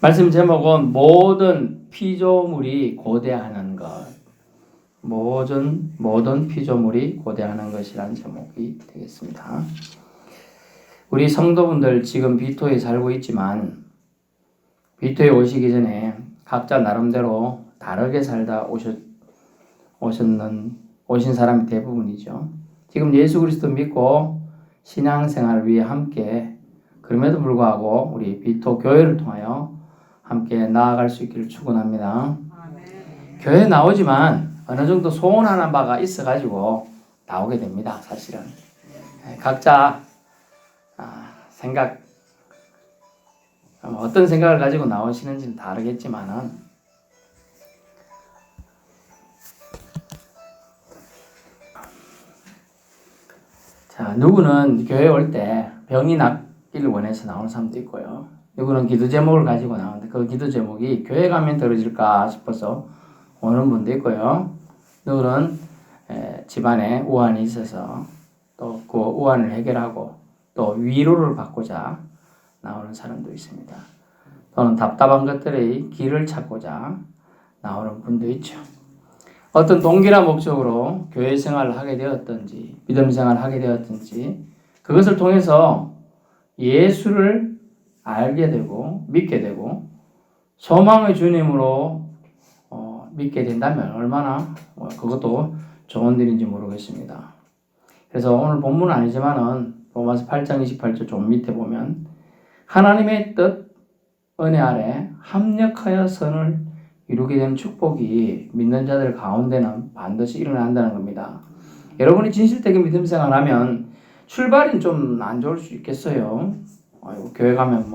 말씀 제목은 모든 피조물이 고대하는 것. 모든 피조물이 고대하는 것이라는 제목이 되겠습니다. 우리 성도분들 지금 비토에 살고 있지만 비토에 오시기 전에 각자 나름대로 다르게 살다 오신 사람이 대부분이죠. 지금 예수 그리스도 믿고 신앙생활을 위해 함께 그럼에도 불구하고 우리 비토 교회를 통하여 함께 나아갈 수 있기를 축원합니다. 교회 나오지만 어느 정도 소원하는 바가 있어가지고 나오게 됩니다. 사실은 각자 생각 어떤 생각을 가지고 나오시는지는 다르겠지만은 자, 누구는 교회 올 때 병이 낫기를 원해서 나오는 사람도 있고요. 누구는 기도 제목을 가지고 나오는데 그 기도 제목이 교회 가면 떨어질까 싶어서 오는 분도 있고요. 누구는 집안에 우환이 있어서 또 그 우환을 해결하고 또 위로를 받고자 나오는 사람도 있습니다. 또는 답답한 것들의 길을 찾고자 나오는 분도 있죠. 어떤 동기나 목적으로 교회 생활을 하게 되었든지 믿음 생활을 하게 되었든지 그것을 통해서 예수를 알게 되고 믿게 되고 소망의 주님으로 믿게 된다면 얼마나 그것도 좋은 일인지 모르겠습니다. 그래서 오늘 본문은 아니지만은 로마서 8장 28절 좀 밑에 보면 하나님의 뜻 은혜 아래 합력하여 선을 이루게 되는 축복이 믿는 자들 가운데는 반드시 일어난다는 겁니다. 여러분이 진실되게 믿음 생활하면 출발은 좀 안 좋을 수 있겠어요. 아이고, 교회 가면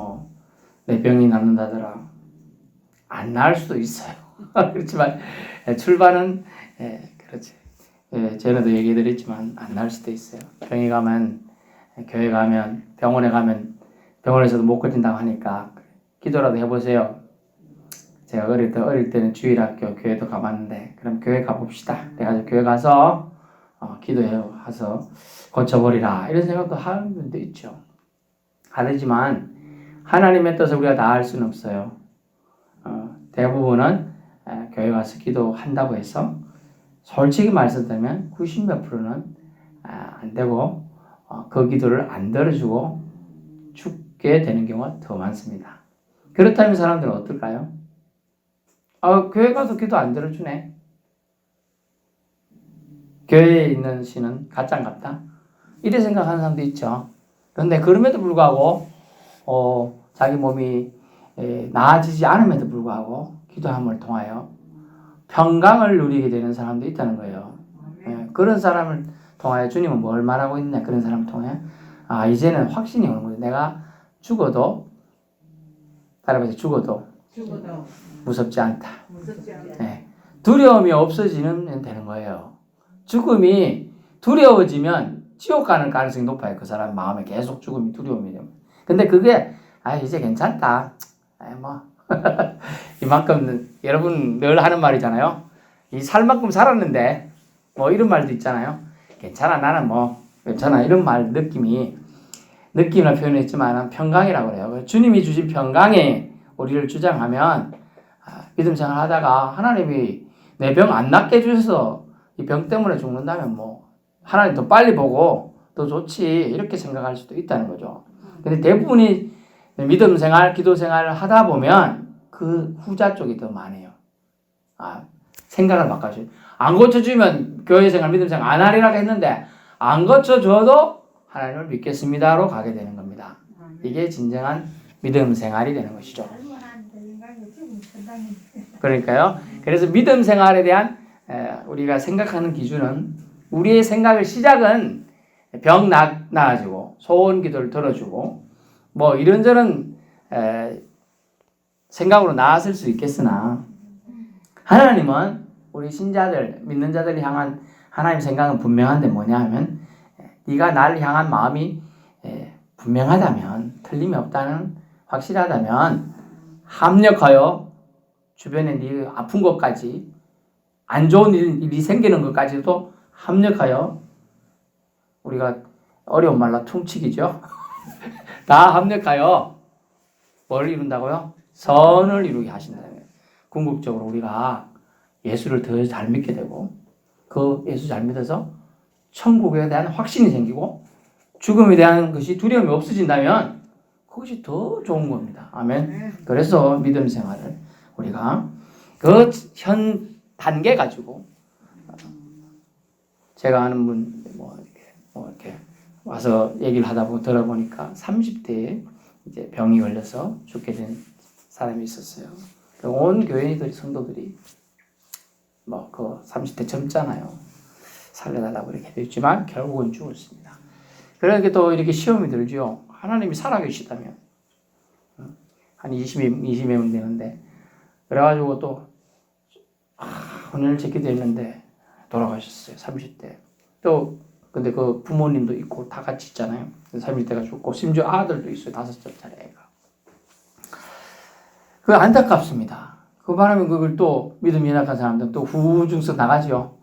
내 병이 낫는다더라. 안 나을 수도 있어요. 그렇지만 출발은 그렇지. 전에도 얘기해드렸지만 안 나을 수도 있어요. 병이 가면 교회 가면 병원에 가면 병원에서도 못 고친다고 하니까 기도라도 해보세요. 제가 어릴 때는 주일학교 교회도 가봤는데 그럼 교회 가봅시다. 그래가지고 교회 가서 기도해요. 가서 고쳐버리라 이런 생각도 하는 분도 있죠. 하지만 하나님의 뜻을 우리가 다 알 수는 없어요. 대부분은 교회 가서 기도한다고 해서 솔직히 말씀드리면 90몇 프로는 안 되고 그 기도를 안 들어주고 죽게 되는 경우가 더 많습니다. 그렇다면 사람들은 어떨까요? 교회 가서 기도 안 들어주네. 교회에 있는 신은 가짜인갑다. 이렇게 생각하는 사람도 있죠. 그런데 그럼에도 불구하고 자기 몸이 나아지지 않음에도 불구하고 기도함을 통하여 평강을 누리게 되는 사람도 있다는 거예요. 그런 사람을 통하여 주님은 뭘 말하고 있냐? 그런 사람을 통해 이제는 확신이 오는 거죠. 내가 죽어도 따라해서 죽어도 무섭지 않다. 두려움이 없어지면 되는 거예요. 죽음이 두려워지면 지옥 가는 가능성이 높아요. 그 사람 마음에 계속 죽음이 두려움이 되면. 근데 그게 이제 괜찮다. 이만큼 여러분 늘 하는 말이잖아요. 이 살만큼 살았는데 이런 말도 있잖아요. 괜찮아 나는 괜찮아 이런 말 느낌을 표현했지만 평강이라고 그래요. 주님이 주신 평강에 우리를 주장하면 믿음 생활하다가 하나님이 내 병 안 낫게 해주셔서 이 병 때문에 죽는다면 하나님 더 빨리 보고 더 좋지 이렇게 생각할 수도 있다는 거죠. 근데 대부분이 믿음 생활, 기도 생활을 하다 보면 그 후자 쪽이 더 많아요. 생각을 바꿔줘요. 안 고쳐주면 교회 생활, 믿음 생활 안 하리라고 했는데 안 고쳐줘도 하나님을 믿겠습니다로 가게 되는 겁니다. 이게 진정한 믿음 생활이 되는 것이죠. 그러니까요. 그래서 믿음 생활에 대한 우리가 생각하는 기준은 우리의 생각의 시작은 병 나아지고 소원 기도를 들어주고 이런저런 생각으로 나았을 수 있겠으나 하나님은 우리 신자들 믿는 자들을 향한 하나님 생각은 분명한데 뭐냐 하면 네가 나를 향한 마음이 분명하다면 틀림이 없다는 확실하다면 합력하여 주변에 네 아픈 것까지 안 좋은 일이 생기는 것까지도 합력하여 우리가 어려운 말로 퉁치기죠. 다 합력하여 뭘 이룬다고요? 선을 이루게 하신다는 거예요. 궁극적으로 우리가 예수를 더 잘 믿게 되고 그 예수 잘 믿어서 천국에 대한 확신이 생기고 죽음에 대한 것이 두려움이 없어진다면 그것이 더 좋은 겁니다. 아멘. 그래서 믿음 생활을 우리가 그 현 단계 가지고 제가 아는 분 이렇게 와서 얘기를 하다 보고 들어보니까 30대에 이제 병이 걸려서 죽게 된 사람이 있었어요. 온 교회들 성도들이 그 30대 젊잖아요. 살려달라고 이렇게 했지만 결국은 죽었습니다. 그러니까 또 이렇게 시험이 들죠. 하나님이 살아계시다면 한 20명 되는데 그래가지고 또 오늘 제 기도했는데 돌아가셨어요. 30대. 또 근데 그 부모님도 있고 다 같이 있잖아요. 30대가 죽고 심지어 아들도 있어요. 5살짜리 애가. 그 안타깝습니다. 그 바람에 그걸 또 믿음이 약한 사람들은 또 후중성 나가죠.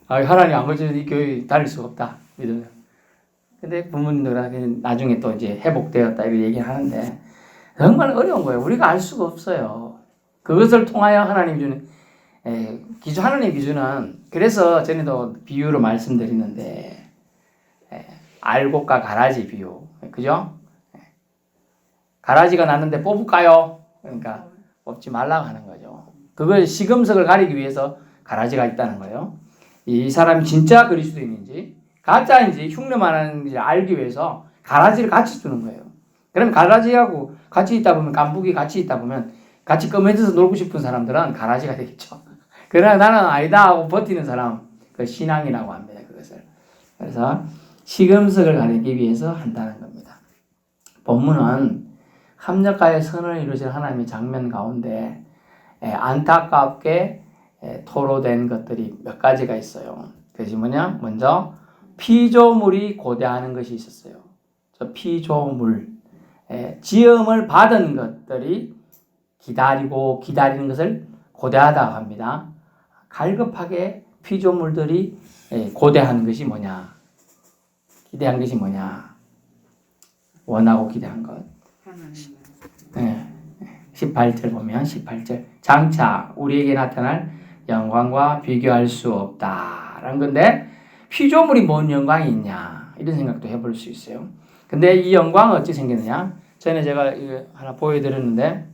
하나님 안 걸쳐도 이 교회 다닐 수가 없다. 믿으면. 근데 부모님들은 나중에 또 이제 회복되었다 이렇게 얘기하는데 정말 어려운 거예요. 우리가 알 수가 없어요. 그것을 통하여 하나님 주는 기준, 하나님의 기준은 그래서 전에도 비유로 말씀드리는데 알곡과 가라지 비유. 그죠? 가라지가 났는데 뽑을까요? 그러니까 뽑지 말라고 하는 거죠. 그걸 시금석을 가리기 위해서 가라지가 있다는 거예요. 이 사람이 진짜 그리스도인인지 가짜인지 흉내만 알기 위해서 가라지를 같이 주는 거예요. 그럼 가라지하고 같이 있다 보면 깐북이 같이 있다 보면 같이 껌해져서 놀고 싶은 사람들은 가라지가 되겠죠. 그러나 나는 아니다 하고 버티는 사람 그 신앙이라고 합니다. 그것을. 그래서 시금석을 가리기 위해서 한다는 겁니다. 본문은 합력하여 선을 이루실 하나님의 장면 가운데 안타깝게 토로된 것들이 몇 가지가 있어요. 그것이 뭐냐? 먼저 피조물이 고대하는 것이 있었어요. 저 피조물, 지음을 받은 것들이 기다리는 것을 고대하다고 합니다. 갈급하게 피조물들이 고대하는 것이 뭐냐? 기대한 것이 뭐냐? 원하고 기대한 것. 18절 보면 18절 장차 우리에게 나타날 영광과 비교할 수 없다라는 건데 피조물이 뭔 영광이 있냐 이런 생각도 해볼 수 있어요. 근데 이 영광은 어찌 생겼느냐? 전에 제가 이거 하나 보여드렸는데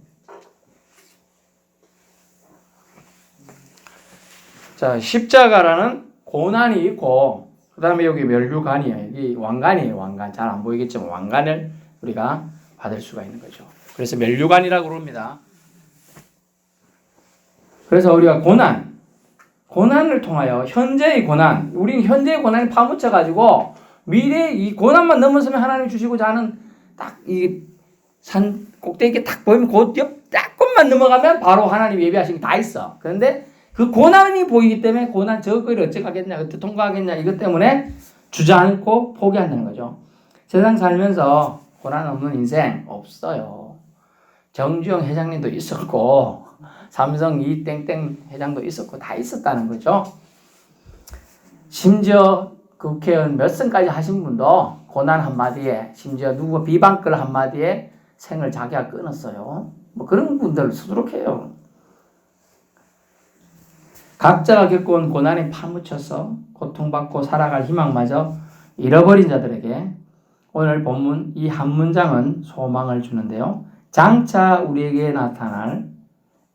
자 십자가라는 고난이 있고 그 다음에 여기 멸류관이에요. 여기 왕관이에요. 왕관 잘 안 보이겠지만 왕관을 우리가 받을 수가 있는 거죠. 그래서 멸류관이라고 그럽니다. 그래서 우리가 고난을 통하여 현재의 고난, 우리는 현재의 고난에 파묻혀가지고 미래의 이 고난만 넘어서면 하나님 주시고자 하는 딱 이 산 꼭대기에 딱 보이면 그 옆 조금만 넘어가면 바로 하나님 예비하신 게 다 있어. 그런데 그 고난이 보이기 때문에 고난 저거를 어떻게 하겠냐, 어떻게 통과하겠냐 이것 때문에 주저앉고 포기한다는 거죠. 세상 살면서 고난 없는 인생 없어요. 정주영 회장님도 있었고 삼성 이 땡땡 회장도 있었고 다 있었다는 거죠. 심지어 국회의원 몇 선까지 하신 분도 고난 한마디에 심지어 누구 비방글 한마디에 생을 자기가 끊었어요. 뭐 그런 분들 수두룩해요. 각자가 겪어온 고난에 파묻혀서 고통받고 살아갈 희망마저 잃어버린 자들에게 오늘 본문 이 한 문장은 소망을 주는데요. 장차 우리에게 나타날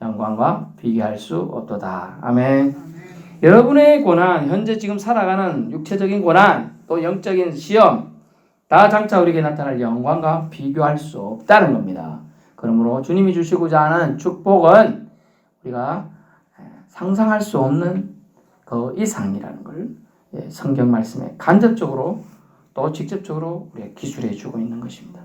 영광과 비교할 수 없도다. 아멘. 여러분의 고난, 현재 지금 살아가는 육체적인 고난, 또 영적인 시험, 다 장차 우리에게 나타날 영광과 비교할 수 없다는 겁니다. 그러므로 주님이 주시고자 하는 축복은 우리가 상상할 수 없는 그 이상이라는 걸 성경 말씀에 간접적으로 또 직접적으로 우리가 기술해 주고 있는 것입니다.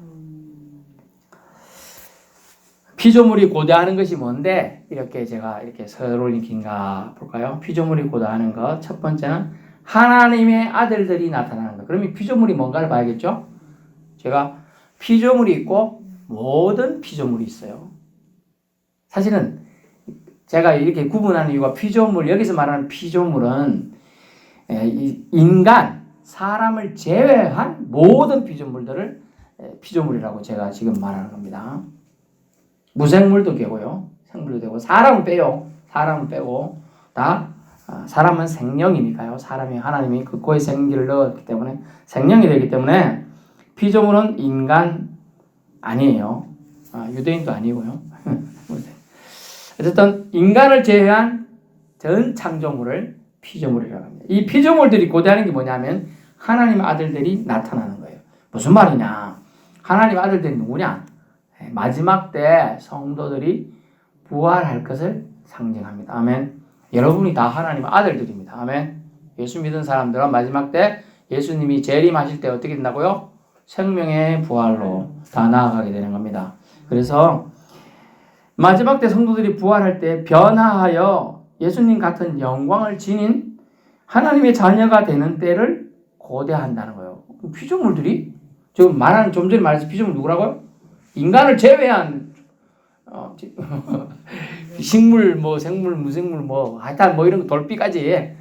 피조물이 고대하는 것이 뭔데 이렇게 제가 이렇게 서론인가 볼까요? 피조물이 고대하는 것 첫 번째는 하나님의 아들들이 나타나는 것. 그러면 피조물이 뭔가를 봐야겠죠? 제가 피조물이 있고 모든 피조물이 있어요. 사실은 제가 이렇게 구분하는 이유가 피조물, 여기서 말하는 피조물은 인간, 사람을 제외한 모든 피조물들을 피조물이라고 제가 지금 말하는 겁니다. 무생물도 되고요. 생물도 되고 사람은 빼요. 사람은 빼고 다 사람은 생명이니까요. 사람이 하나님이 그 코에 생기를 넣었기 때문에 생명이 되기 때문에 피조물은 인간 아니에요. 유대인도 아니고요. 어쨌든 인간을 제외한 전 창조물을 피조물이라고 합니다. 이 피조물들이 고대하는 게 뭐냐면 하나님의 아들들이 나타나는 거예요. 무슨 말이냐? 하나님의 아들들이 누구냐? 마지막 때 성도들이 부활할 것을 상징합니다. 아멘. 여러분이 다 하나님의 아들들입니다. 아멘. 예수 믿은 사람들은 마지막 때 예수님이 재림하실 때 어떻게 된다고요? 생명의 부활로 다 나아가게 되는 겁니다. 그래서 마지막 때 성도들이 부활할 때 변화하여 예수님 같은 영광을 지닌 하나님의 자녀가 되는 때를 고대한다는 거예요. 피조물들이 지금 말하는 좀 전에 말해서 피조물 누구라고요? 인간을 제외한 식물 뭐 생물 무생물 뭐 하여튼 뭐 이런 거 돌비까지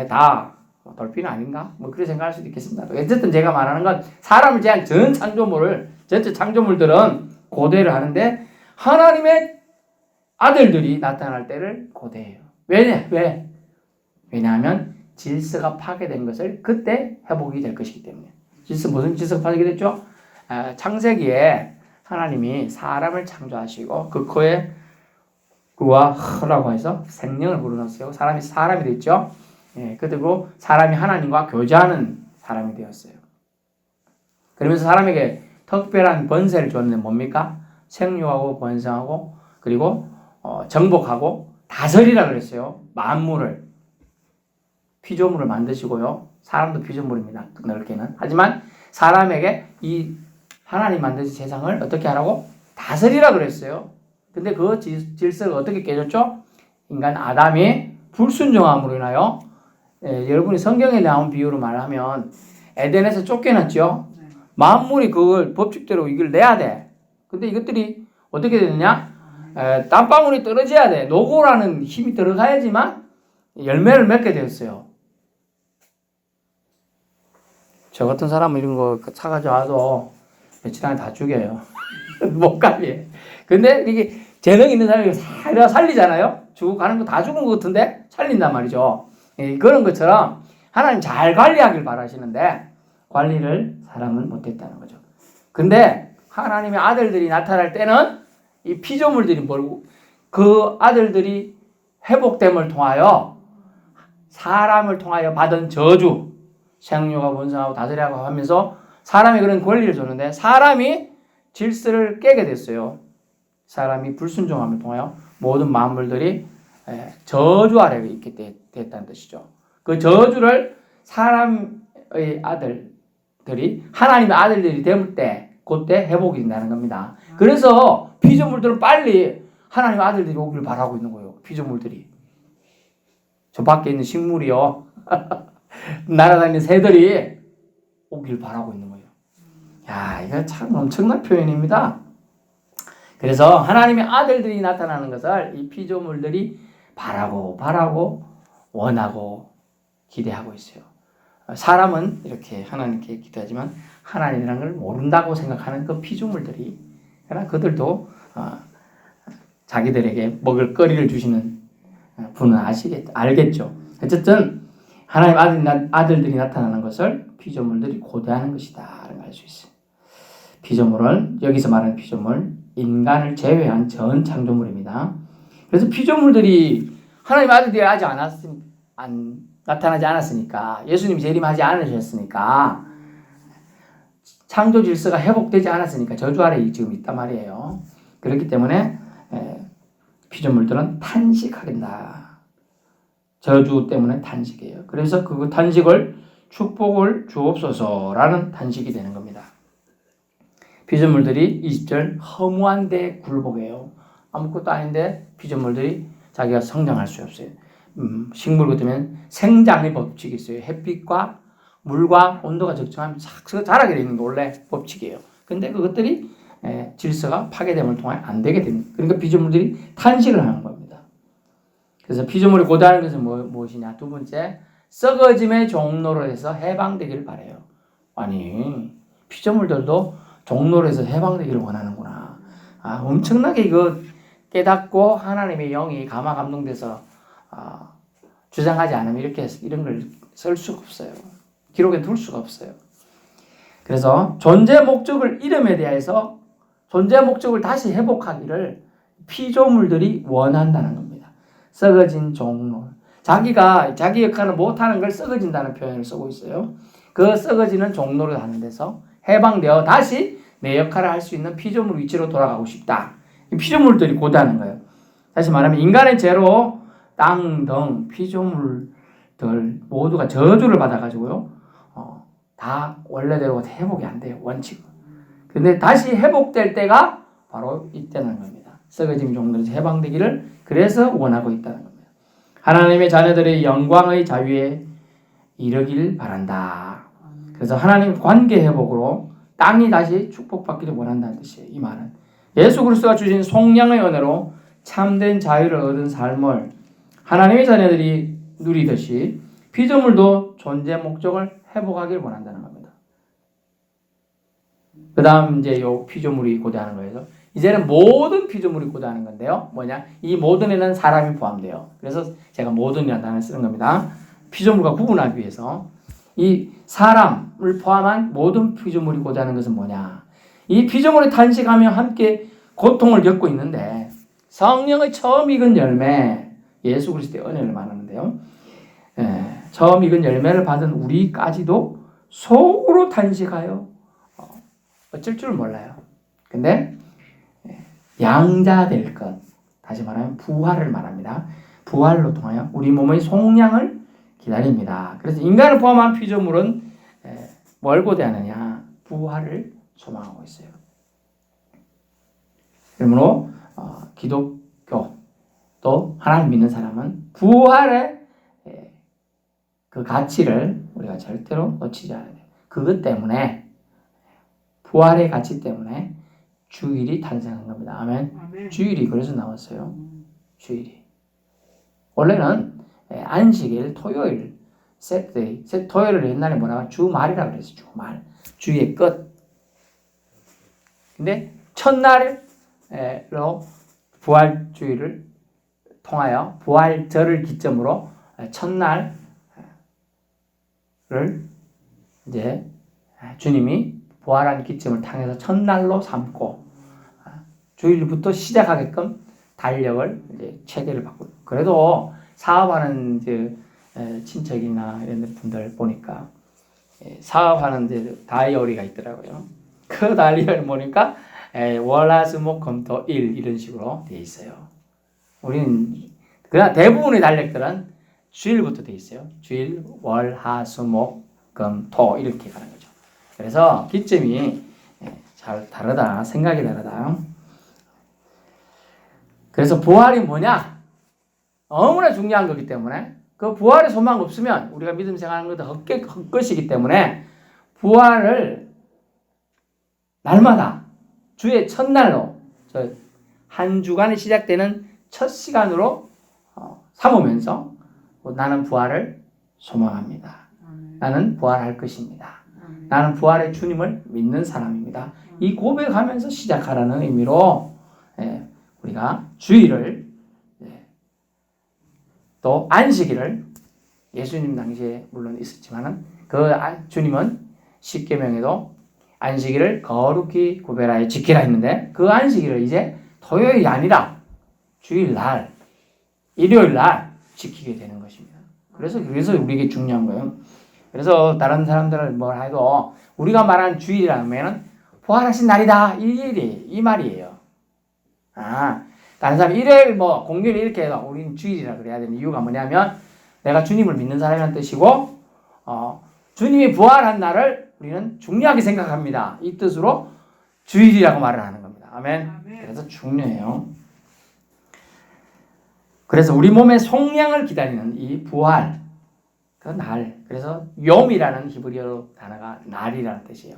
다 돌비는 아닌가? 뭐 그렇게 생각할 수도 있겠습니다. 어쨌든 제가 말하는 건 사람을 제한 전 창조물을 전체 창조물들은 고대를 하는데 하나님의 아들들이 나타날 때를 고대해요. 왜? 왜냐하면 질서가 파괴된 것을 그때 회복이 될 것이기 때문에. 무슨 질서가 파괴됐죠? 창세기에 하나님이 사람을 창조하시고 그 코에 그와 허라고 해서 생명을 불어넣었어요. 사람이 됐죠. 그리고 사람이 하나님과 교제하는 사람이 되었어요. 그러면서 사람에게 특별한 번세를 줬는데 뭡니까? 생육하고 번성하고 그리고 정복하고 다스리라 그랬어요. 만물을 피조물을 만드시고요. 사람도 피조물입니다. 넓게는. 하지만 사람에게 이 하나님 만드신 세상을 어떻게 하라고? 다스리라 그랬어요. 근데 그 질서가 어떻게 깨졌죠? 인간 아담이 불순종함으로 인하여 여러분이 성경에 나온 비유로 말하면 에덴에서 쫓겨났죠. 만물이 그걸 법칙대로 이걸 내야 돼. 근데 이것들이 어떻게 되느냐? 땀방울이 떨어져야 돼. 노고라는 힘이 들어가야지만 열매를 맺게 되었어요. 저 같은 사람은 이런 거 사가지고 와도 며칠 안에 다 죽여요. 못 가게. 근데 이게 재능 있는 사람이 살리잖아요? 가는 거 다 죽은 것 같은데 살린단 말이죠. 그런 것처럼 하나님 잘 관리하길 바라시는데 관리를 사람은 못했다는 거죠. 근데 하나님의 아들들이 나타날 때는 이 피조물들이 뭐고 그 아들들이 회복됨을 통하여 사람을 통하여 받은 저주 생육하고 번성하고 다스리라고 하면서 사람이 그런 권리를 줬는데 사람이 질서를 깨게 됐어요. 사람이 불순종함을 통하여 모든 만물들이 저주 아래에 있게 됐다는 뜻이죠. 그 저주를 사람의 아들들이 하나님의 아들들이 될 때 그때 회복이 된다는 겁니다. 그래서 피조물들은 빨리 하나님의 아들들이 오기를 바라고 있는 거예요. 피조물들이. 저 밖에 있는 식물이요. 날아다니는 새들이 오길 바라고 있는 거예요. 야, 이거 참 엄청난 표현입니다. 그래서 하나님의 아들들이 나타나는 것을 이 피조물들이 바라고 원하고 기대하고 있어요. 사람은 이렇게 하나님께 기도하지만 하나님이라는 걸 모른다고 생각하는 그 피조물들이 그러나 그들도 자기들에게 먹을 거리를 주시는 분은 알겠죠. 어쨌든 하나님 아들들이 나타나는 것을 피조물들이 고대하는 것이다 라는 걸 알 수 있어요. 피조물은 여기서 말하는 피조물 인간을 제외한 전 창조물입니다. 그래서 피조물들이 하나님 아들들이 나타나지 않았으니까 예수님이 재림하지 않으셨으니까 창조 질서가 회복되지 않았으니까 저주 아래 지금 있단 말이에요. 그렇기 때문에 피조물들은 탄식하게 된다. 저주 때문에 탄식이에요. 그래서 그 탄식을 축복을 주옵소서라는 탄식이 되는 겁니다. 피조물들이 20절 허무한 데 굴복해요. 아무것도 아닌데 피조물들이 자기가 성장할 수 없어요. 식물 같으면 생장의 법칙이 있어요. 햇빛과 물과 온도가 적정하면 싹 자라게 되는 게 원래 법칙이에요. 근데 그것들이 질서가 파괴됨을 통해 안 되게 됩니다. 그러니까 피조물들이 탄식을 하는 겁니다. 그래서 피조물이 고대하는 것은 무엇이냐? 두 번째, 썩어짐의 종로로 해서 해방되기를 바라요. 아니, 피조물들도 종로로 해서 해방되기를 원하는구나. 엄청나게 이거 깨닫고 하나님의 영이 감화 감동돼서 주장하지 않으면 이런 걸 쓸 수가 없어요. 기록에 둘 수가 없어요. 그래서 존재 목적을 잃음에 대해서 존재 목적을 다시 회복하기를 피조물들이 원한다는 겁니다. 썩어진 종로. 자기가 자기 역할을 못하는 걸 썩어진다는 표현을 쓰고 있어요. 그 썩어지는 종로를 하는 데서 해방되어 다시 내 역할을 할 수 있는 피조물 위치로 돌아가고 싶다. 피조물들이 고대하는 거예요. 다시 말하면 인간의 죄로 땅 등 피조물들 모두가 저주를 받아가지고요. 다 원래대로 회복이 안 돼요. 원칙은. 근데 다시 회복될 때가 바로 이때는 겁니다. 썩어진 종들이 해방되기를 그래서 원하고 있다는 겁니다. 하나님의 자녀들의 영광의 자유에 이르길 바란다. 그래서 하나님 관계 회복으로 땅이 다시 축복받기를 원한다는 뜻이에요. 이 말은 예수 그리스도가 주신 속량의 은혜로 참된 자유를 얻은 삶을 하나님의 자녀들이 누리듯이 피조물도 존재 목적을 회복하길 원한다는 겁니다. 그 다음 이제 요 피조물이 고대하는 거예요. 이제는 모든 피조물이 고대하는 건데요. 뭐냐? 이 모든에는 사람이 포함돼요. 그래서 제가 모든이라는 단어를 쓰는 겁니다. 피조물과 구분하기 위해서 이 사람을 포함한 모든 피조물이 고대하는 것은 뭐냐? 이 피조물이 탄식하며 함께 고통을 겪고 있는데 성령의 처음 익은 열매, 예수 그리스도의 은혜를 말하는데요. 처음 익은 열매를 받은 우리까지도 속으로 탄식하여 어쩔 줄 몰라요. 근데 양자 될 것, 다시 말하면 부활을 말합니다. 부활로 통하여 우리 몸의 속량을 기다립니다. 그래서 인간을 포함한 피조물은 뭘 고대하느냐? 부활을 소망하고 있어요. 그러므로 기독교 또 하나님 믿는 사람은 부활의 그 가치를 우리가 절대로 놓치지 않아야 돼요. 그것 때문에 부활의 가치 때문에 주일이 탄생한 겁니다. 아멘. 주일이 그래서 나왔어요. 주일이. 원래는 안식일, 토요일, 세트데이, 토요일을 옛날에 뭐라고 주말이라고 그랬어요. 주말. 주의 끝. 근데 첫날로 부활주일을 통하여 부활절을 기점으로 첫날을 이제 주님이 부활한 기점을 통해서 첫날로 삼고 주일부터 시작하게끔 달력을 이제 체계를 바꾸고 그래도 사업하는 이제 친척이나 이런 분들 보니까 사업하는 이제 다이어리가 있더라고요. 그 다이어리 보니까 월화수목금토일 이런 식으로 돼 있어요. 우리는 그러나 대부분의 달력들은 주일부터 돼 있어요. 주일, 월화수목금토 이렇게 가는 거죠. 그래서 기점이 잘 다르다. 생각이 다르다. 그래서 부활이 뭐냐? 너무나 중요한 거기 때문에 그 부활의 소망 없으면 우리가 믿음 생활하는 것도 헛것이기 때문에 부활을 날마다 주의 첫날로 한 주간이 시작되는 첫 시간으로 삼으면서 나는 부활을 소망합니다. 나는 부활할 것입니다. 나는 부활의 주님을 믿는 사람입니다. 이 고백하면서 시작하라는 의미로 우리가 주일을 또 안식일을 예수님 당시에 물론 있었지만은 그 주님은 십계명에도 안식일을 거룩히 구별하여 지키라 했는데 그 안식일을 이제 토요일이 아니라 주일날, 일요일날 지키게 되는 것입니다. 그래서 우리에게 중요한 거예요. 그래서 다른 사람들을 뭘 해도 우리가 말하는 주일이라면 부활하신 날이다 이 말이에요. 다른 사람 일요일 공휴일 이렇게 해도 우리는 주일이라 그래야 되는 이유가 뭐냐면 내가 주님을 믿는 사람이라는 뜻이고 주님이 부활한 날을 우리는 중요하게 생각합니다. 이 뜻으로 주일이라고 말을 하는 겁니다. 아멘. 그래서 중요해요. 그래서 우리 몸의 속량을 기다리는 이 부활 그 날. 그래서 욤이라는 히브리어 단어가 날이라는 뜻이에요.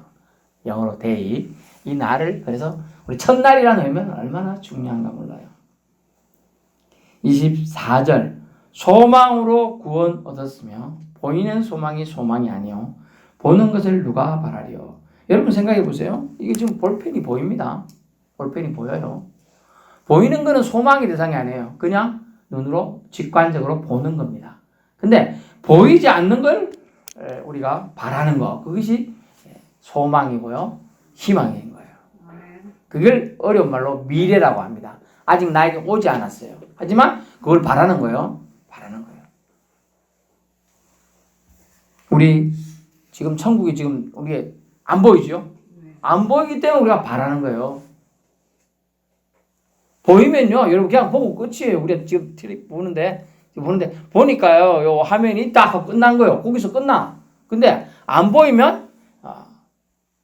영어로 day. 이 날을 그래서 우리 첫날이라는 의미는 얼마나 중요한가 몰라요. 24절 소망으로 구원 얻었으며 보이는 소망이 소망이 아니요 보는 것을 누가 바라리요. 여러분 생각해 보세요. 이게 지금 볼펜이 보입니다. 볼펜이 보여요. 보이는 거는 소망의 대상이 아니에요. 그냥 눈으로 직관적으로 보는 겁니다. 근데 보이지 않는 걸 우리가 바라는 거, 그것이 소망이고요. 희망인 거예요. 그걸 어려운 말로 미래라고 합니다. 아직 나에게 오지 않았어요. 하지만 그걸 바라는 거예요. 바라는 거예요. 우리 지금 천국이 지금 우리가 안 보이죠? 안 보이기 때문에 우리가 바라는 거예요. 보이면요, 여러분 그냥 보고 끝이에요. 우리가 지금 보는데 보니까요, 요 화면이 딱 하고 끝난 거예요. 거기서 끝나. 근데 안 보이면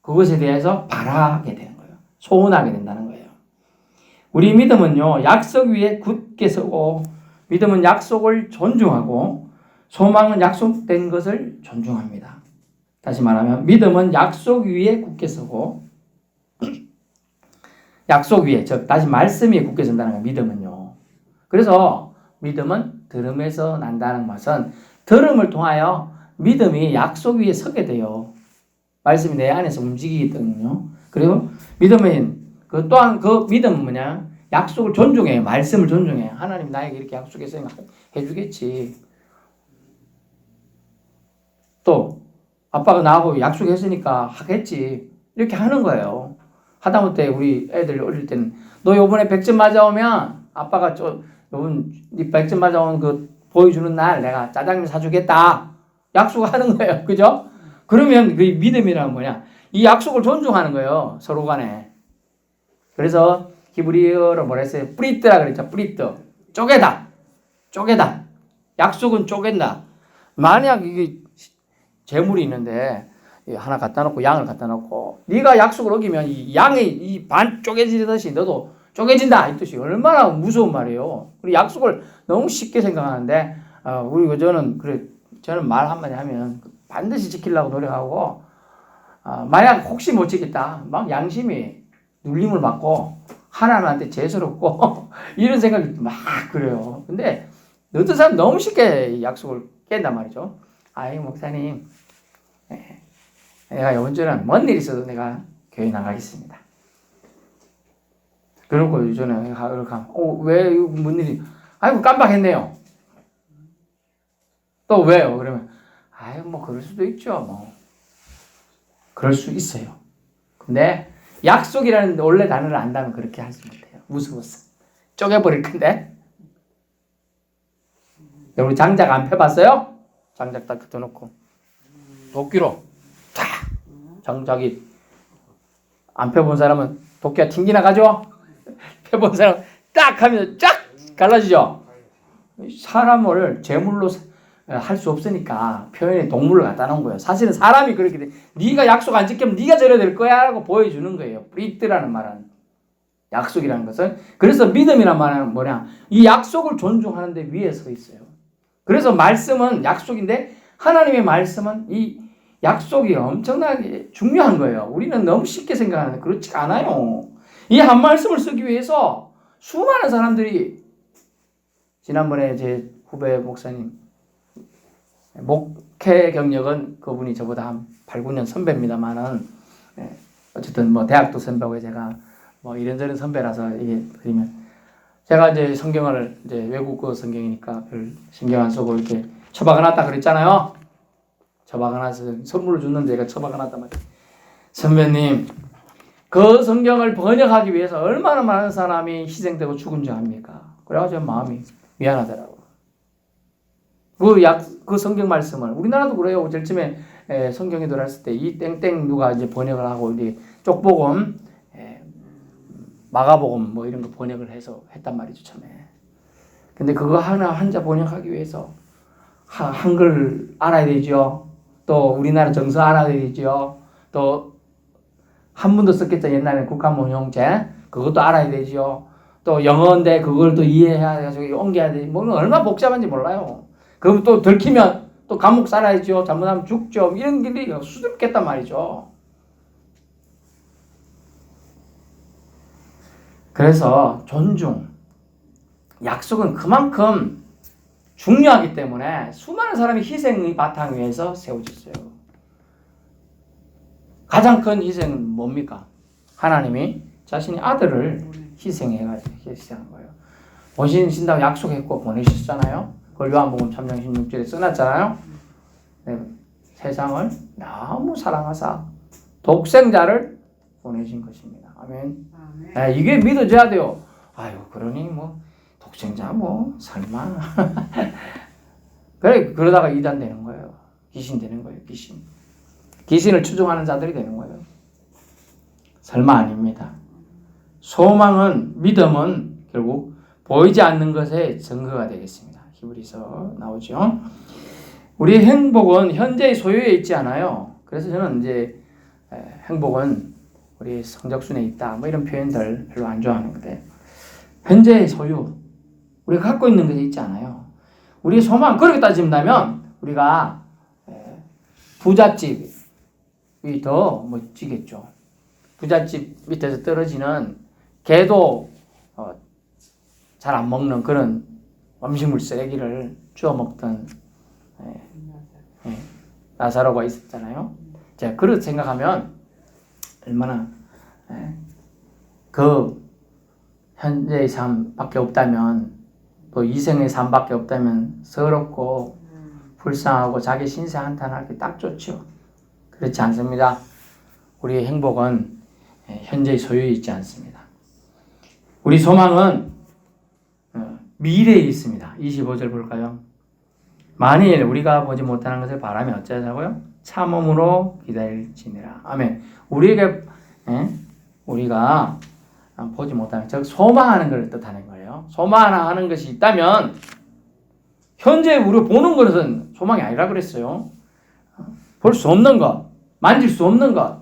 그것에 대해서 바라게 되는 거예요. 소원하게 된다는 거예요. 우리 믿음은요, 약속 위에 굳게 서고, 믿음은 약속을 존중하고, 소망은 약속된 것을 존중합니다. 다시 말하면 믿음은 약속 위에 굳게 서고, 약속 위에, 즉 다시 말씀 위에 굳게 선다는 거예요. 믿음은요. 그래서 믿음은 들음에서 난다는 것은 들음을 통하여 믿음이 약속 위에 서게 돼요. 말씀이 내 안에서 움직이거든요. 그리고 믿음은 또한 그 믿음은 뭐냐? 약속을 존중해요. 말씀을 존중해요. 하나님 나에게 이렇게 약속했으니까 해주겠지. 또 아빠가 나하고 약속했으니까 하겠지. 이렇게 하는 거예요. 하다못해 우리 애들 어릴 때는 너 요번에 100점 맞아오면 아빠가 요번 100점 맞아온 그 보여주는 날 내가 짜장면 사주겠다. 약속하는 거예요. 그죠? 그러면 그 믿음이란 뭐냐? 이 약속을 존중하는 거예요. 서로 간에. 그래서 히브리어로 뭐라 했어요? 뿌리뜨라 그랬죠. 뿌리뜨. 쪼개다. 쪼개다. 약속은 쪼갠다. 만약 이게 재물이 있는데 하나 갖다 놓고 양을 갖다 놓고 네가 약속을 어기면 이 양이 이 반 쪼개지듯이 너도 쪼개진다 이 뜻이 얼마나 무서운 말이에요. 우리 약속을 너무 쉽게 생각하는데 저는 말 한마디 하면 반드시 지키려고 노력하고 만약 혹시 못 지켰다 막 양심이 눌림을 받고 하나님한테 죄스럽고 이런 생각이 막 그래요. 근데 어떤 사람 너무 쉽게 약속을 깬단 말이죠. 아이 목사님 내가 이번 주는 뭔 일 있어도 내가 교회 나가겠습니다. 그러고 요즘에 왜 뭔 일이? 아이고 깜빡했네요. 또 왜요? 그러면 뭐 그럴 수도 있죠. 뭐 그럴 수 있어요. 근데 약속이라는 원래 단어를 안다면 그렇게 하지 못해요. 무서웠어. 쪼개버릴 건데. 우리 장작 안 펴봤어요? 장작 딱 뜯어놓고 도끼로 탁 장작이 안 펴본 사람은 도끼가 튕기나 가죠? 펴본 사람 딱 하면 쫙 갈라지죠? 사람을 제물로 할 수 없으니까 표현에 동물을 갖다 놓은 거예요. 사실은 사람이 그렇게 돼. 네가 약속 안 지키면 네가 저래 될 거야 라고 보여주는 거예요. 브리트라는 말은 약속이라는 것은. 그래서 믿음이란 말은 뭐냐? 이 약속을 존중하는 데 위에 서 있어요. 그래서 말씀은 약속인데 하나님의 말씀은 이 약속이 엄청나게 중요한 거예요. 우리는 너무 쉽게 생각하는데 그렇지가 않아요. 이 한 말씀을 쓰기 위해서 수많은 사람들이 지난번에 제 후배 목사님 목회 경력은 그분이 저보다 한 8, 9년 선배입니다만은 어쨌든 뭐 대학도 선배고 제가 뭐 이런저런 선배라서 이게 그러면 제가 이제 성경을 이제 외국어 성경이니까 별 신경 안 쓰고 이렇게 처박아놨다 그랬잖아요. 처박아놔서 선물을 줬는데 제가 처박아놨단 말이에요. 선배님, 그 성경을 번역하기 위해서 얼마나 많은 사람이 희생되고 죽은 줄 압니까? 그래가지고 마음이 미안하더라고. 그 성경 말씀을 우리나라도 그래요. 제일 처음에 성경에 들어왔을 때 이 땡땡 누가 이제 번역을 하고 이제 쪽복음, 마가복음 뭐 이런 거 번역을 해서 했단 말이죠 처음에. 근데 그거 하나 한자 번역하기 위해서 한글 알아야 되죠. 또 우리나라 정서 알아야 되죠. 또 한문도 썼겠죠. 옛날에 국가문형제 그것도 알아야 되죠. 또 영어인데 그걸 또 이해해야 돼가지고 옮겨야 돼. 뭐 얼마나 복잡한지 몰라요. 그럼 또 들키면 또 감옥 살아야죠. 잘못하면 죽죠. 이런 길이 수두룩했단 말이죠. 그래서 존중, 약속은 그만큼 중요하기 때문에 수많은 사람이 희생의 바탕 위에서 세워졌어요. 가장 큰 희생은 뭡니까? 하나님이 자신의 아들을 희생해가지고 희생한 거예요. 보내신다고 약속했고 보내셨잖아요. 그걸 요한복음 3장 16절에 써놨잖아요. 네, 세상을 너무 사랑하사 독생자를 보내신 것입니다. 아멘. 네, 이게 믿어져야 돼요. 아유, 그러니 뭐 독생자 뭐 설마 그래 그러다가 이단 되는 거예요. 귀신 되는 거예요. 귀신을 추종하는 자들이 되는 거예요. 설마 아닙니다. 소망은 믿음은 결국 보이지 않는 것의 증거가 되겠습니다. 히브리서 나오죠. 우리의 행복은 현재의 소유에 있지 않아요. 그래서 저는 이제 행복은 우리 성적순에 있다 뭐 이런 표현들 별로 안 좋아하는데 현재의 소유 우리가 갖고 있는 것이 있지 않아요. 우리의 소망 그렇게 따진다면 우리가 부잣집이 더 멋지겠죠. 부잣집 밑에서 떨어지는 개도 잘 안 먹는 그런 음식물 쓰레기를 주워 먹던 나사로가 있었잖아요. 자, 그렇게 생각하면 얼마나 그 현재의 삶밖에 없다면 또 이생의 삶밖에 없다면 서럽고 불쌍하고 자기 신세 한탄하기 딱 좋죠. 그렇지 않습니다. 우리의 행복은 현재의 소유에 있지 않습니다. 우리 소망은 미래에 있습니다. 25절 볼까요? 만일 우리가 보지 못하는 것을 바라면 어쩌자고요? 참음으로 기다릴지니라. 아멘. 우리가 보지 못하는, 즉 소망하는 것을 뜻하는 거예요. 소망하는 것이 있다면 현재 우리가 보는 것은 소망이 아니라 그랬어요. 볼 수 없는 것, 만질 수 없는 것,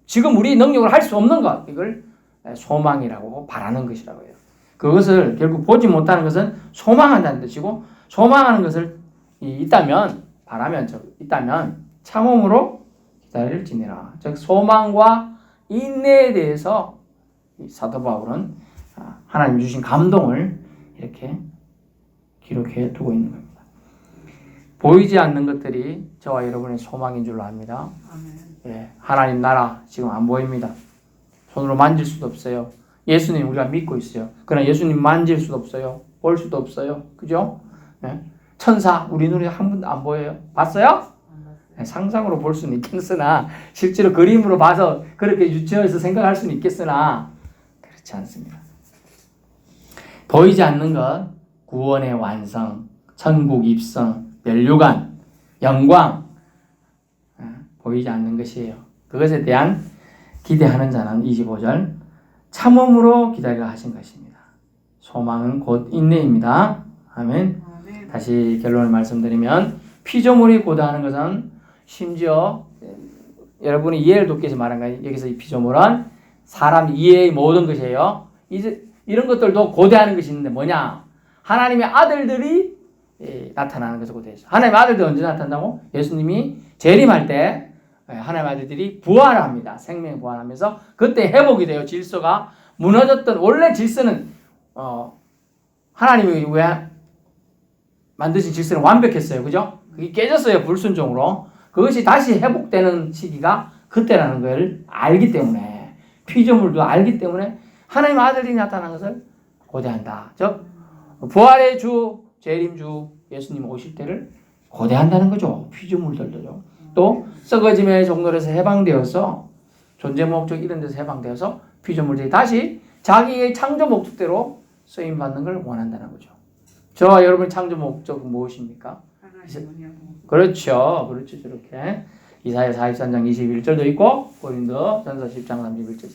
지금 우리 능력을 할 수 없는 것, 이걸 소망이라고 바라는 것이라고 해요. 그것을 결국 보지 못하는 것은 소망한다는 뜻이고, 소망하는 것을 있다면, 바라면 있다면 참음으로 기다릴지니라. 즉 소망과 인내에 대해서 사도 바울은 하나님 주신 감동을 이렇게 기록해 두고 있는 겁니다. 보이지 않는 것들이 저와 여러분의 소망인 줄로 압니다. 예, 하나님 나라 지금 안 보입니다. 손으로 만질 수도 없어요. 예수님 우리가 믿고 있어요. 그러나 예수님 만질 수도 없어요. 볼 수도 없어요. 그죠? 예? 천사 우리 눈에 한 번도 안 보여요. 봤어요? 예, 상상으로 볼 수는 있겠으나 실제로 그림으로 봐서 그렇게 유치해서 생각할 수는 있겠으나 그렇지 않습니다. 보이지 않는 것, 구원의 완성, 천국 입성, 면류관, 영광, 보이지 않는 것이에요. 그것에 대한 기대하는 자는 25절 참음으로 기다리라 하신 것입니다. 소망은 곧 인내입니다. 아멘. 다시 결론을 말씀드리면 피조물이 고다하는 것은 심지어 여러분이 이해를 돕기 위해서 말한 거예요. 여기서 이 피조물은 사람 이해의 모든 것이에요. 이제 이런 것들도 고대하는 것이 있는데 뭐냐? 하나님의 아들들이 나타나는 것을 고대했어요. 하나님의 아들들이 언제 나타난다고? 예수님이 재림할 때 하나님의 아들들이 부활합니다. 생명이 부활하면서 그때 회복이 돼요. 질서가 무너졌던 원래 질서는 하나님이 왜 만드신 질서는 완벽했어요. 그죠? 그게 깨졌어요. 불순종으로. 그것이 다시 회복되는 시기가 그때라는 걸 알기 때문에 피조물도 알기 때문에 하나님의 아들이 나타난 것을 고대한다. 즉 부활의 주, 재림주 예수님 오실 때를 고대한다는 거죠. 피조물들도요. 또 썩어짐의 종로에서 해방되어서 존재 목적 이런 데서 해방되어서 피조물들이 다시 자기의 창조 목적대로 쓰임받는 걸 원한다는 거죠. 저와 여러분의 창조 목적은 무엇입니까? 그렇죠. 저렇게 이사야 43장 21절도 있고 고린도 전서 10장 31절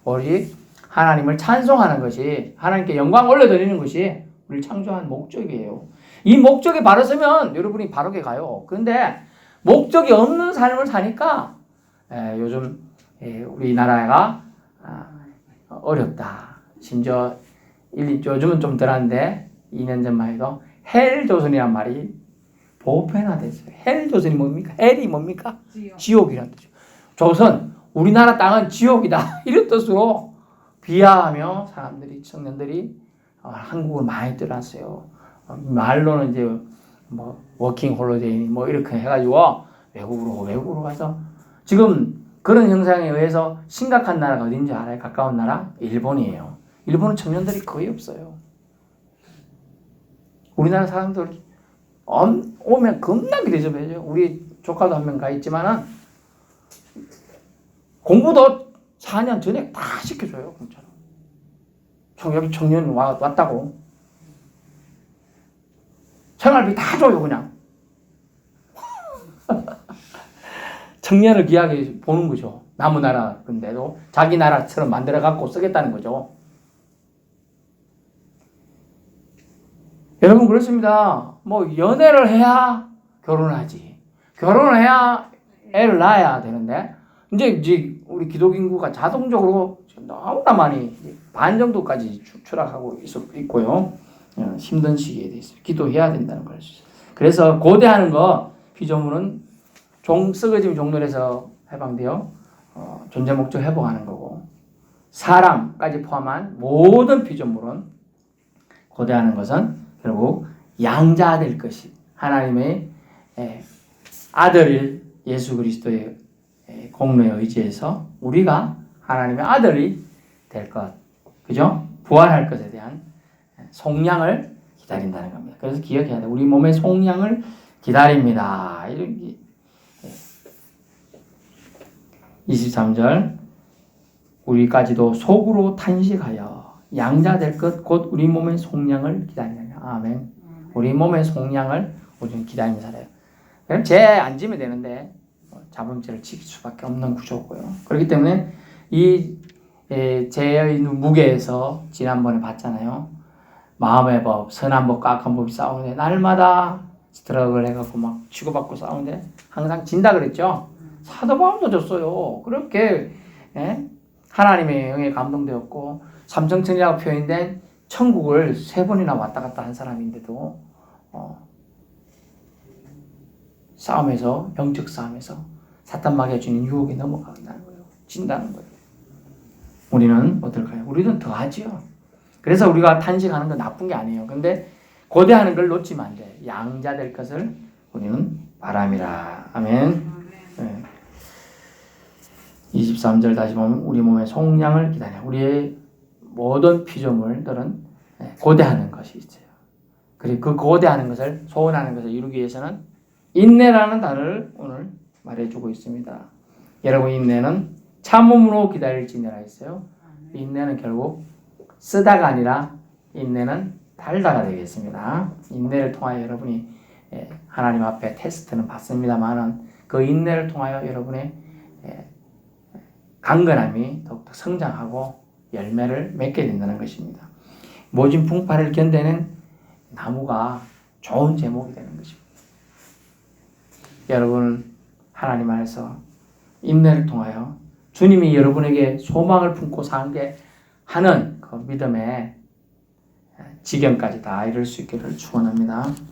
오직 하나님을 찬송하는 것이 하나님께 영광 올려드리는 것이 우리를 창조한 목적이에요. 이 목적에 바로 서면 여러분이 바르게 가요. 그런데 목적이 없는 삶을 사니까 요즘 우리나라가 어렵다. 심지어 요즘은 좀 덜한데 2년 전만 해도 헬조선이란 말이 보편화됐어요. 헬조선이 뭡니까? 헬이 뭡니까? 지옥이란 뜻이죠. 조선, 우리나라 땅은 지옥이다. 이런 뜻으로 비하하며 사람들이, 청년들이 한국을 많이 떠났어요. 말로는 이제 워킹 홀리데이 이렇게 해가지고 외국으로 가서 지금 그런 형상에 의해서 심각한 나라가 어딘지 알아요? 가까운 나라? 일본이에요. 일본은 청년들이 거의 없어요. 우리나라 사람들 오면 겁나게 대접해줘요. 우리 조카도 한 명 가 있지만은 공부도 4년 전에 다 시켜줘요. 공짜로. 여기 청년 왔다고. 생활비 다 줘요, 그냥. 청년을 귀하게 보는 거죠. 남의 나라, 근데도 자기 나라처럼 만들어갖고 쓰겠다는 거죠. 여러분, 그렇습니다. 뭐, 연애를 해야 결혼을 하지. 결혼을 해야 애를 낳아야 되는데, 이제 우리 기독 인구가 자동적으로 너무나 많이 반 정도까지 추락하고 있고요. 힘든 시기에 대해서 기도해야 된다는 걸. 그래서 고대하는 거 피조물은 썩어짐 종론에서 해방되어 존재 목적 회복하는 거고, 사람까지 포함한 모든 피조물은 고대하는 것은 결국 양자될 것이 하나님의 아들일 예수 그리스도의 공로에 의지해서 우리가 하나님의 아들이 될 것, 그죠? 부활할 것에 대한 속량을 기다린다는 겁니다. 그래서 기억해야 돼. 우리 몸의 속량을 기다립니다. 이런 게 23절 우리까지도 속으로 탄식하여 양자될 것 곧 우리 몸의 속량을 기다리느냐. 아멘. 우리 몸의 속량을 우리는 기다리며 살아요. 그럼 죄 안 지면 되는데 자범죄를 지킬 수밖에 없는 구조고요. 그렇기 때문에 이 죄의 무게에서 지난번에 봤잖아요. 마음의 법, 선한 법과 악한 법이 싸우는데 날마다 스트럭을 해갖고 막 치고받고 싸우는데 항상 진다 그랬죠. 사도 바울도 졌어요. 그렇게 하나님의 영에 감동되었고 삼성천이라고 표현된 천국을 3번이나 왔다 갔다 한 사람인데도 싸움에서, 영적 싸움에서 사탄 마귀가 주는 유혹에 넘어간다는 거예요. 진다는 거예요. 우리는 어떨까요? 우리는 더 하지요. 그래서 우리가 탄식하는 건 나쁜 게 아니에요. 근데 고대하는 걸 놓치면 안 돼. 양자될 것을 우리는 바람이라. 아멘. 네. 23절 다시 보면 우리 몸의 속량을 기다려. 우리의 모든 피조물들은 고대하는 것이 있어요. 그리고 그 고대하는 것을, 소원하는 것을 이루기 위해서는 인내라는 단어를 오늘 말해주고 있습니다. 여러분, 인내는 참음으로 기다릴지니라 했어요. 인내는 결국 쓰다가 아니라 인내는 달다가 되겠습니다. 인내를 통하여 여러분이 하나님 앞에 테스트는 받습니다만은 그 인내를 통하여 여러분의 강건함이 더욱더 성장하고 열매를 맺게 된다는 것입니다. 모진 풍파를 견디는 나무가 좋은 제목이 되는 것입니다. 여러분, 하나님 안에서 인내를 통하여 주님이 여러분에게 소망을 품고 살게 하는 그 믿음의 지경까지 다 이룰 수 있기를 축원합니다.